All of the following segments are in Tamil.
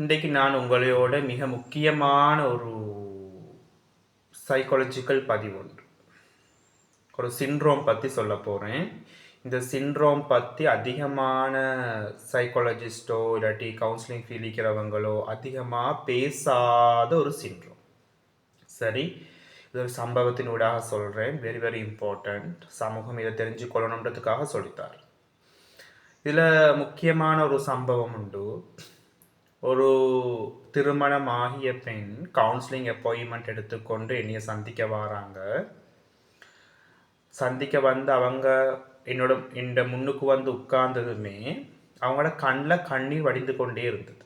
இன்றைக்கு நான் உங்களோட மிக முக்கியமான ஒரு சைக்காலஜிக்கல் பதிவு ஒன்று, ஒரு சிண்ட்ரோம் பற்றி சொல்ல போகிறேன். இந்த சிண்ட்ரோம் பற்றி அதிகமான சைக்காலஜிஸ்டோ இல்லாட்டி கவுன்சிலிங் ஃபீலிக்கிறவங்களோ அதிகமாக பேசாத ஒரு சிண்ட்ரோம். சரி, இது ஒரு சம்பவத்தினூடாக சொல்கிறேன். Very very important. சமூகம் இதை தெரிஞ்சு கொள்ளணுன்றதுக்காக சொல்லித்தார். இதில் முக்கியமான ஒரு சம்பவம் உண்டு. ஒரு திருமணமாகிய பெண் கவுன்சிலிங் அப்பாயின்மெண்ட் எடுத்துக்கொண்டு என்னைய சந்திக்க வராங்க. சந்திக்க வந்து அவங்க இந்த முன்னுக்கு வந்து உட்கார்ந்ததுமே அவங்களோட கண்ணில் கண்ணீர் வடிந்து கொண்டே இருந்தது.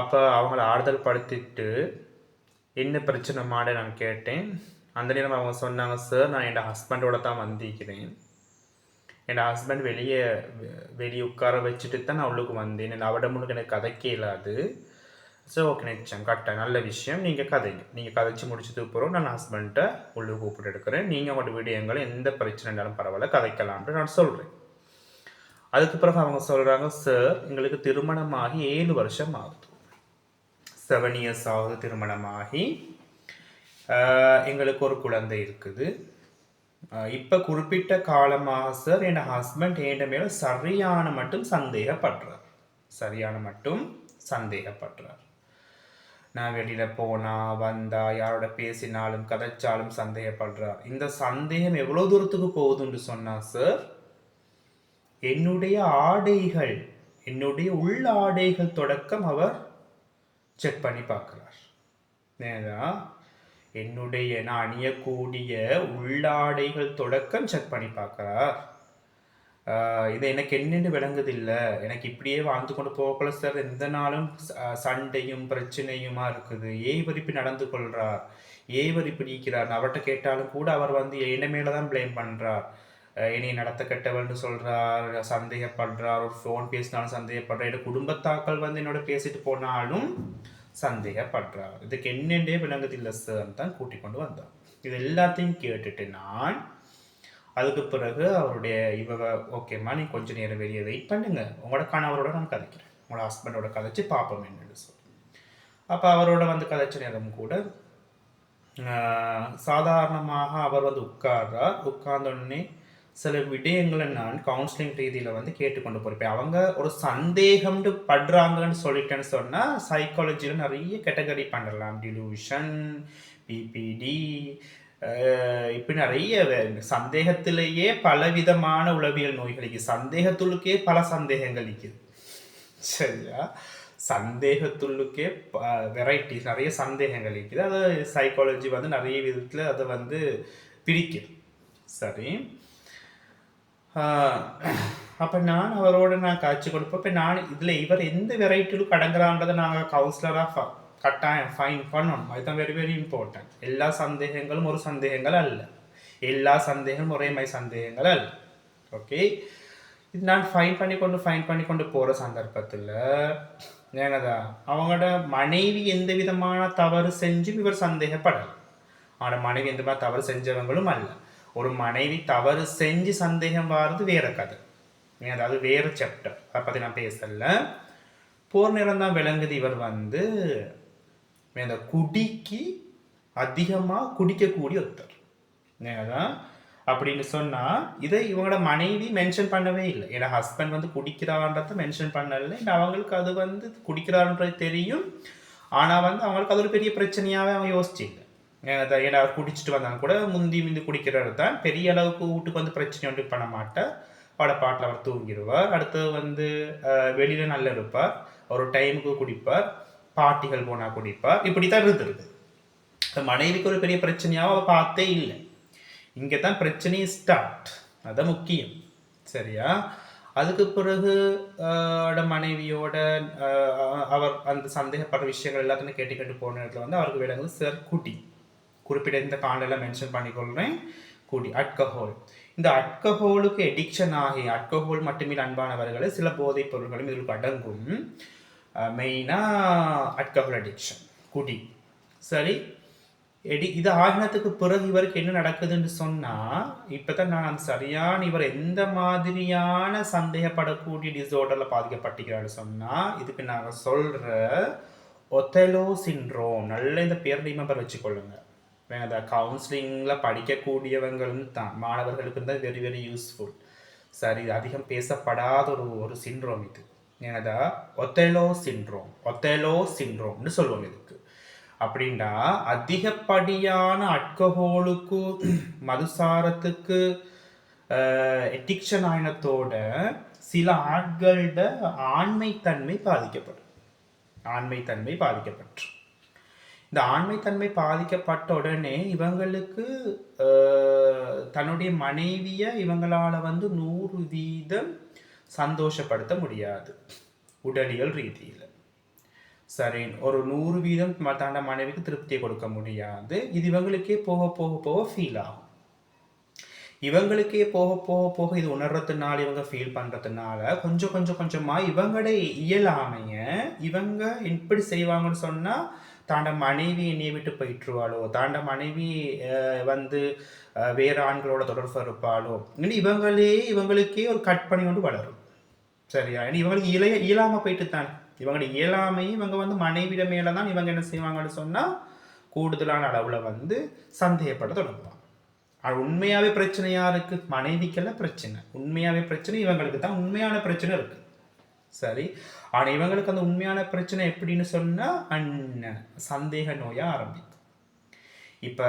அப்போ அவங்கள ஆறுதல் படுத்திட்டு என்ன பிரச்சனை மாட நான் கேட்டேன். அந்த நேரம் அவங்க சொன்னாங்க, சார் நான் என் ஹஸ்பண்டோட தான் வந்திருக்கிறேன். என் ஹஸ்பண்ட் வெளியே உட்கார வச்சுட்டு தான் நான் உள்ளுக்கு வந்தேன். அவட முன்னுக்கு எனக்கு கதைக்க இல்லாது. ஸோ ஓகே நிச்சயம் கரெக்டாக நல்ல விஷயம். நீங்கள் கதைங்க, நீங்கள் கதைச்சி முடிச்சதுக்கு அப்புறம் நான் ஹஸ்பண்ட்டை உள்ளே கூப்பிட்டு எடுக்கிறேன். நீங்கள் உங்களோட விடயங்களை எந்த பிரச்சனை இருந்தாலும் பரவாயில்ல கதைக்கலாம்னு நான் சொல்கிறேன். அதுக்கு பிறகு அவங்க சொல்கிறாங்க, சார் எங்களுக்கு திருமணமாகி 7 வருஷம் ஆகுது. 7 இயர்ஸ் ஆகுது திருமணமாகி. எங்களுக்கு ஒரு குழந்தை இருக்குது. இப்போ குறிப்பிட்ட காலமாக சார் என் ஹஸ்பண்ட் என் மேலே சரியான மட்டும் சந்தேகப்படுறார். நான் வெளியில் போனால் வந்தால் யாரோட பேசினாலும் கதைச்சாலும் சந்தேகப்படுறார். இந்த சந்தேகம் எவ்வளோ தூரத்துக்கு போகுதுன்னு சொன்னால் சார், என்னுடைய உள்ள ஆடைகள் தொடக்கம் அவர் செக் பண்ணி பார்க்குறார். நேரா நான் அணியக்கூடிய உள்ளாடைகள் தொடக்கம் செக் பண்ணி பார்க்குறார். இது எனக்கு என்னென்னு விளங்குதில்லை. எனக்கு இப்படியே வாழ்ந்து கொண்டு போகல சார். எந்த நாளும் சண்டையும் பிரச்சனையுமா இருக்குது. ஏவரிப்பு நடந்து கொள்கிறார், ஏவரிப்பு நீக்கிறார். அவர்கிட்ட கேட்டாலும் கூட அவர் வந்து என்ன மேலே தான் பிளேம் பண்ணுறார். என்னை நடத்த கெட்டவன்னு சொல்கிறார், சந்தேகப்படுறார். ஒரு ஃபோன் பேசினாலும் சந்தேகப்படுறார். என்னோட குடும்பத்தாக்கள் வந்து என்னோட பேசிட்டு போனாலும் சந்தேகப்படுறார். இதுக்கு என்னென்றே விளங்குதில்லை சார் தான் கூட்டிக் கொண்டு வந்தார். இது எல்லாத்தையும் கேட்டுட்டு நான் அதுக்கு பிறகு அவருடைய ஓகேம்மா நீ கொஞ்சம் நேரம் வெளியே வெயிட் பண்ணுங்க, உங்களோட கணவரோட நான் கதைக்கிறேன், உங்களோட ஹஸ்பண்டோட கதைச்சு பார்ப்போம் என்னன்னு சொல்லி. அப்போ அவரோட வந்து கதைச்ச நேரம் கூட சாதாரணமாக அவர் வந்து உட்கார்ந்தோடனே சில விடயங்களை நான் கவுன்சிலிங் ரீதியில் வந்து கேட்டுக்கொண்டு போயிருப்பேன். அவங்க ஒரு சந்தேகம்னு படுறாங்கன்னு சொல்லிட்டேன்னு சொன்னால் சைக்காலஜியில் நிறைய கேட்டகரி பண்ணலாம். டிலூஷன், பிபிடி, இப்படி நிறைய சந்தேகத்திலேயே பலவிதமான உளவியல் நோய்கள் இருக்குது. சந்தேகத்துள்ளுக்கே பல சந்தேகங்கள் இருக்குது. சரியா? சந்தேகத்துள்ளுக்கே வெரைட்டிஸ் நிறைய சந்தேகங்கள் இருக்குது. அது சைக்காலஜி வந்து நிறைய விதத்தில் அதை வந்து பிரிக்குது. சரி, அப்போ நான் அவரோட காய்ச்சி கொடுப்பேன். இப்போ நான் இதில் இவர் எந்த வெரைட்டிலும் கடங்குறான்றதை நாங்கள் கவுன்சிலராக கட்டாயம் ஃபைன் பண்ணணும். அதுதான் வெரி வெரி இம்பார்ட்டன்ட். எல்லா சந்தேகங்களும் ஒரு சந்தேகங்கள் அல்ல, எல்லா சந்தேகங்களும் ஒரே மாதிரி சந்தேகங்கள் அல்ல. ஓகே, இது நான் ஃபைன் பண்ணி கொண்டு போகிற சந்தர்ப்பத்தில் ஏனதா அவங்களோட மனைவி எந்த விதமான தவறு செஞ்சும் இவர் சந்தேகப்படலை. அவனோட மனைவி எந்த மாதிரி தவறு செஞ்சவங்களும் அல்ல. ஒரு மனைவி தவறு செஞ்சு சந்தேகம் வர்றது வேற கதை, அதாவது வேறு சாப்டர். அதை பற்றி நான் பேசல. போர் நேரம் தான் விளங்குது இவர் வந்து இந்த குடிக்கு அதிகமாக குடிக்கக்கூடிய ஒருத்தர். ஏதான் அப்படின்னு சொன்னால் இதை இவங்களோட மனைவி மென்ஷன் பண்ணவே இல்லை. ஏன்னா ஹஸ்பண்ட் வந்து குடிக்கிறான்றதை மென்ஷன் பண்ணலை. அவங்களுக்கு அது வந்து குடிக்கிறான்றது தெரியும். ஆனால் வந்து அவங்களுக்கு அது ஒரு பெரிய பிரச்சனையாகவே அவங்க யோசிச்சில்லை. ஏன்னா அவர் குடிச்சிட்டு வந்தாங்க கூட முந்தி குடிக்கிறது தான் பெரிய அளவுக்கு வீட்டுக்கு வந்து பிரச்சனை ஒன்று பண்ண மாட்டார். அவளை பாட்டில் அவர் தூங்கிடுவார். அடுத்தது வந்து வெளியில் நல்லா இருப்பார், ஒரு டைமுக்கு குடிப்பார், பாட்டிகள் போனால் குடிப்பார். இப்படி தான் இருந்துருக்கு. மனைவிக்கு ஒரு பெரிய பிரச்சனையாக அவள் பார்த்தே இல்லை. இங்கே தான் பிரச்சனையே ஸ்டார்ட். அதுதான் முக்கியம். சரியா? அதுக்கு பிறகு மனைவியோட அவர் அந்த சந்தேகப்படுற விஷயங்கள் எல்லாத்தையும் கேட்டுக்கிட்டு போன இடத்துல வந்து அவருக்கு விளங்குது சார் குறிப்பிட்ட இந்த காண்டெல்லாம் மென்ஷன் பண்ணிக்கொள்கிறேன். அல்கஹால். இந்த அல்கஹாலுக்கு எடிக்ஷன் ஆகி, அல்கஹால் மட்டுமே அன்பானவர்களை சில போதைப் பொருட்களும் இதற்கு அடங்கும். மெயினாக அல்கஹால் அடிக்ஷன், குடி. சரி, இது ஆகினத்துக்கு பிறகு இவருக்கு என்ன நடக்குதுன்னு சொன்னா இப்பதான் நான் சரியான இவர் எந்த மாதிரியான சந்தேகப்படக்கூடிய டிசார்டர்ல பாதிக்கப்பட்டிருக்கிறான்னு சொன்னா இதுக்கு நாங்க சொல்ற ஒத்தெலோ சிண்ட்ரோம். நல்ல இந்த பேர் ரிமெம்பர் வச்சுக்கொள்ளுங்க. அந்த கவுன்சிலிங்கில் படிக்கக்கூடியவங்களும் தான் மாணவர்களுக்கு தான் வெரி வெரி யூஸ்ஃபுல். சரி, அதிகம் பேசப்படாத ஒரு சிண்ட்ரோம் இது. ஏனதா ஒத்தெலோ சிண்ட்ரோம்னு சொல்லுவோம் இதுக்கு. அப்படின்னா அதிகப்படியான அல்கஹோலுக்கு மதுசாரத்துக்கு எடிக்ஷன் ஆயினத்தோட சில ஆட்களோட ஆண்மைத்தன்மை பாதிக்கப்பட்டு இந்த ஆண்மைத்தன்மை பாதிக்கப்பட்ட உடனே இவங்களுக்கு தன்னுடைய மனைவியை இவங்களால 100% சந்தோஷப்படுத்த முடியாது உடலியல் ரீதியில். சரி, ஒரு 100% தன்னோட மனைவிக்கு திருப்தியை கொடுக்க முடியாது. இது இவங்களுக்கே போக போக போக ஃபீல் ஆகும். இவங்களுக்கே போக போக போக இது உணர்றதுனால இவங்க ஃபீல் பண்ணுறதுனால கொஞ்சமாக இவங்களுடைய இயலாமைய இவங்க எப்படி செய்வாங்கன்னு சொன்னால் தாண்ட மனைவி என்னையை விட்டு போயிட்டுருவாளோ, தாண்ட மனைவி வேறு ஆண்களோட தொடர்பு இருப்பாளோ, இவங்களுக்கே ஒரு கட் பண்ணி கொண்டு வளரும். சரியா? இவங்களுக்கு இயலாமல் போயிட்டு தானே இவங்களுடைய இயலாமை இவங்க மனைவிட மேலே தான் இவங்க என்ன செய்வாங்கன்னு சொன்னால் கூடுதலான அளவில் சந்தேகப்பட தொடங்குவாங்க. அது உண்மையாகவே பிரச்சனையா இருக்குது? மனைவிக்கெல்லாம் பிரச்சனை, உண்மையாகவே பிரச்சனை இவங்களுக்கு தான் உண்மையான பிரச்சனை இருக்குது. சரி, ஆனால் இவங்களுக்கு அந்த உண்மையான பிரச்சனை எப்படின்னு சொன்னால் சந்தேக நோயாக ஆரம்பிக்கும். இப்போ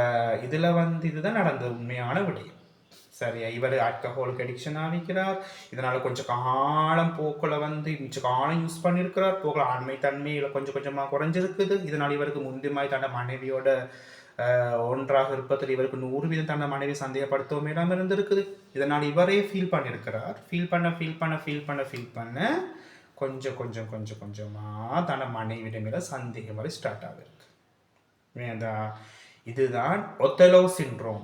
இதில் இதுதான் நடந்தது உண்மையான விடயம். சரியா? இவர் ஆல்கஹாலுக்கு அடிக்ஷன் ஆகிக்கிறார். இதனால் கொஞ்சம் காலம் போக்கில் மிச்ச காலம் யூஸ் பண்ணியிருக்கிறார். போக்கில் ஆண்மை தன்மையில் கொஞ்சமாக குறைஞ்சிருக்குது. இதனால் இவருக்கு முந்தியமாய் தன்னை மனைவியோட ஒன்றாக இருப்பதில் இவருக்கு 100% தன்னை மனைவி சந்தேகப்படுத்தவும் இல்லாமல் இருந்திருக்குது. இதனால் இவரே ஃபீல் பண்ணியிருக்கிறார். ஃபீல் பண்ண கொஞ்சமாக தன்னை மனைவிட சந்தேகம் வரை ஸ்டார்ட் ஆகிருக்கு. இதுதான் ஒத்தெலோ சிண்ட்ரோம்.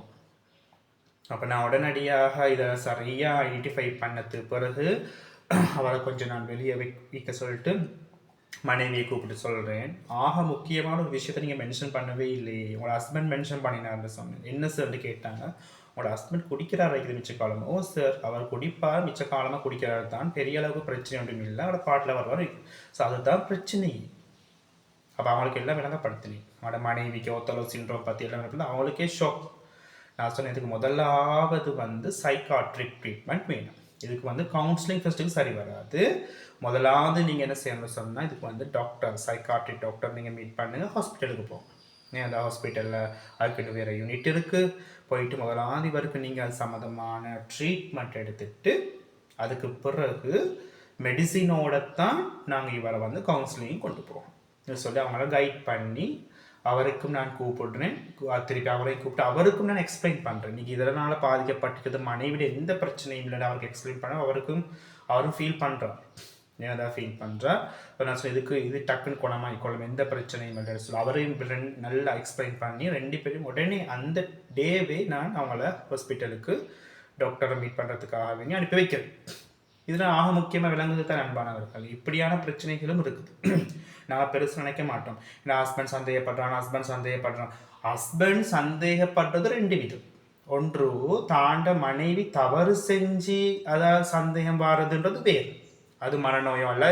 அப்போ நான் உடனடியாக இதை சரியாக ஐடென்டிஃபை பண்ணது பிறகு அவரை கொஞ்சம் நான் வெளியே வைக்க சொல்லிட்டு மனைவியை கூப்பிட்டு சொல்கிறேன். ஆக முக்கியமான ஒரு விஷயத்தை நீங்கள் மென்ஷன் பண்ணவே இல்லையே, உங்களோட ஹஸ்பண்ட் மென்ஷன் பண்ணினார்னு சொன்னேன். என்ன சார்னு கேட்டாங்க. உங்களோட ஹஸ்பண்ட் குடிக்கிறார் வைக்கிறது மிச்ச காலம். ஓ சார், அவர் குடிப்பார், மிச்ச காலமாக குடிக்கிறார் தான், பெரிய அளவுக்கு பிரச்சனை ஒன்றும் இல்லை, அவரோட பாட்டில் வருவார். ஸோ அதுதான் பிரச்சனை. அப்போ அவங்களுக்கு எல்லாம் விளங்கப்படுத்தினேன். அவனோட மனைவிக்கு ஒத்தலோ சிண்ட்ரோம் பற்றி எல்லாம் அவங்களுக்கே ஷாக். நான் சொன்னேன், இதுக்கு முதலாவது சைக்காட்ரிக் ட்ரீட்மெண்ட் வேணும். இதுக்கு கவுன்சிலிங் ஃபஸ்ட்டுக்கு சரி வராது. முதலாவது நீங்கள் என்ன செய்யணும்னு சொன்னால் இதுக்கு டாக்டர், சைக்காட்ரிக் டாக்டர் நீங்கள் மீட் பண்ணுங்கள். ஹாஸ்பிட்டலுக்கு போங்க. அந்த ஹாஸ்பிட்டலில் அதுக்கிட்ட வேறு யூனிட் இருக்குது. போயிட்டு முதலாவது இவருக்கு நீங்கள் அது சம்மந்தமான ட்ரீட்மெண்ட் எடுத்துகிட்டு அதுக்கு பிறகு மெடிசினோட தான் நாங்கள் இவரை கவுன்சிலிங் கொண்டு போவோம் சொல்லி அவங்கள கைட் பண்ணி அவருக்கும் நான் கூப்பிடுறேன். திருப்பி அவரையும் கூப்பிட்டு அவருக்கும் நான் எக்ஸ்பிளைன் பண்ணுறேன். நீங்கள் இதனால் பாதிக்கப்பட்டிருக்கிறது மனைவிட எந்த பிரச்சனையும் இல்லைன்னு அவருக்கு எக்ஸ்பிளைன் பண்ண அவரும் ஃபீல் பண்ணுறார். ஏன் தான் ஃபீல் பண்ணுறார். இப்போ நான் சொல்லி இது டக்குன்னு குணமாகிக்கொள்ளும், எந்த பிரச்சனையும் இல்லைன்னு சொல்லி அவரையும் நல்லா எக்ஸ்பிளைன் பண்ணி 2 பேரும் உடனே அந்த டேவே நான் அவங்கள ஹாஸ்பிட்டலுக்கு டாக்டரை மீட் பண்ணுறதுக்காக அனுப்பி வைக்கிறேன். இதெல்லாம் ஆக முக்கியமாக விளங்குது தான் அன்பானவர்கள். இப்படியான பிரச்சனைகளும் இருக்குது. நான் பெருசு நினைக்க மாட்டோம். ஏன்னா ஹஸ்பண்ட் சந்தேகப்படுறான். ஹஸ்பண்ட் சந்தேகப்படுறது 2 விதம். ஒன்று, தாண்ட மனைவி தவறு செஞ்சு அதாவது சந்தேகம் வாரதுன்றது வேறு. அது மனநோயோ அல்ல.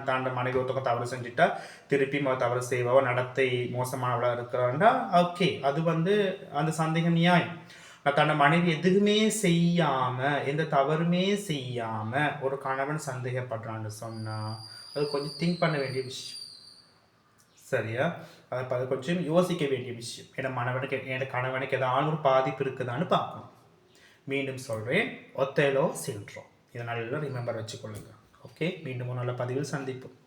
தாண்ட மனைவி ஒருத்தவங்க தவறு செஞ்சுட்டா திருப்பி தவறு செய்வாவோ, நடத்தை மோசமானவளாக இருக்கிறாண்டா ஓகே, அது அந்த சந்தேகம் நியாயம். தன்னை மனைவி எதுவுமே செய்யாமல், எந்த தவறுமே செய்யாமல் ஒரு கணவன் சந்தேகப்படுறான்னு சொன்னால் அது கொஞ்சம் திங்க் பண்ண வேண்டிய விஷயம். சரியா? அது கொஞ்சம் யோசிக்க வேண்டிய விஷயம். என் கணவனுக்கு ஏதாவது ஒரு பாதிப்பு இருக்குதான்னு பார்க்கணும். மீண்டும் சொல்கிறேன், ஒத்தேலோ சிண்ட்ரோம். இதை நல்லா ரிமெம்பர் வச்சுக்கொள்ளுங்க. ஓகே, மீண்டும் ஒரு நல்ல பதிவில் சந்திப்போம்.